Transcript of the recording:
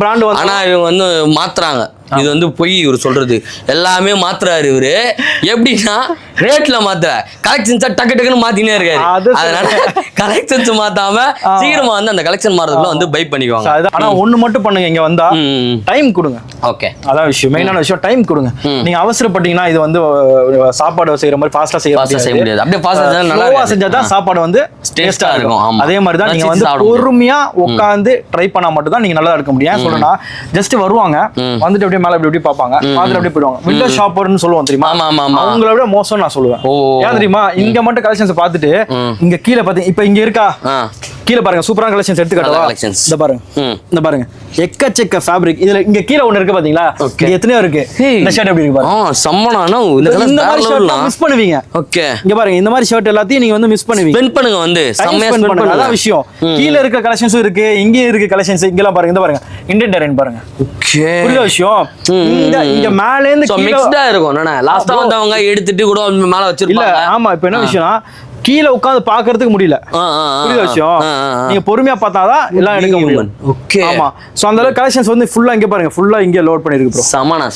Brand வந்து ஆனா இவங்க வந்து மாத்துறாங்க. இது வந்து பொய் இவர் சொல்றது. எல்லாமே மாத்துறாரு இவரு. எப்படின்னா ரேட்ல மாத்துற கலெக்ஷன்ஸா டக்கு டக்குன்னு மாத்தினே இருக்காரு. அதனால கலெக்ஷன்ஸ் மாத்தாம சீக்கிரமா வந்து அந்த கலெக்ஷன் மாறதுக்குள்ள வந்து பை பண்ணிக்குவாங்க. ஆனா ஒண்ணு மட்டும் பண்ணுங்க, இங்க வந்தா டைம் கொடுங்க. ஓகே, அதான் விஷயம், மெயினான விஷயம் டைம் கொடுங்க. நீங்க அவசரப்பட்டீங்கன்னா இது வந்து சாப்பாடு செய்யற மாதிரி ஃபாஸ்டா செய்ய முடியாது. அப்படியே ஃபாஸ்டா நல்லா செஞ்சாதான் சாப்பாடு வந்து டேஸ்டா இருக்கும். அதே மாதிரி தான் நீங்க வந்து பொறுமையா உட்கார்ந்து ட்ரை பண்ணா மட்டும் தான் நீங்க நல்லா இருக்க முடியும். ஏன் சொல்றேன்னா ஜஸ்ட் வருவாங்க, வந்துட்டு அப்படியே மேல இப்படி பாப்பாங்க, பாத்துட்டு அப்படியே போயிடுவாங்க. விண்டோ ஷாப்பர்னு சொல்லுவோம் தெரியுமா? அவங்கள விட மோசம் நான் சொல்லுவேன். ஏன் தெரியுமா? இங்க மட்டும் கலெக்ஷன்ஸ் பாத்துட்டு இங்க கீழே பாத்தீங்க, இப்ப இங்க இருக்கா கீழே பாருங்க, சூப்பரான கலெக்ஷன்ஸ் எடுத்துக்காட்டவா? இந்த பாருங்க, இந்த பாருங்க, எக்கச்சக்க ஃபேப்ரிக். இதுல இங்க கீழே ஒண்ணு இருக்கு பாத்தீங்களா? இங்க எத்தனையோ இருக்கு. இந்த ஷர்ட் எப்படி இருக்கு பாருங்க, சம்மனானா இந்த மாதிரி ஷர்ட் மிஸ் பண்ணுவீங்க. ஓகே, இங்க பாருங்க, இந்த மாதிரி ஷர்ட் எல்லாத்தையும் நீங்க வந்து மிஸ் பண்ணுவீங்க. ஸ்பெண்ட் பண்ணுங்க, வந்து செம்மயா ஸ்பெண்ட் பண்ணுங்க. அதான் விஷயம். கீழே இருக்க கலெக்ஷன்ஸும் இருக்கு, இங்க இருக்கு கலெக்ஷன்ஸ். இங்கலாம் பாருங்க, இந்த பாருங்க இந்தியன் டெரைன் பாருங்க. ஓகே, புரியுதா விஷயம்? இங்க மேல இருந்து கீழ மிக்ஸ்டா இருக்கும். நானா லாஸ்டா வந்தவங்க எடுத்துட்டு கூட மேல வச்சிருப்பாங்க. இல்ல ஆமா, இப்போ என்ன விஷயம்னா கீழே உட்கார்ந்து பாக்குறதுக்கு முடியல. புரியுதா விஷயம்? நீங்க பொறுமையா பார்த்தாதான் எல்லாம் எடுக்க முடியும். ஓகே, ஆமா. சோ அந்த கலெக்ஷன்ஸ் வந்து ஃபுல்லா இங்க பாருங்க, ஃபுல்லா இங்க லோட் பண்ணிருக்கு ப்ரோ. சமனா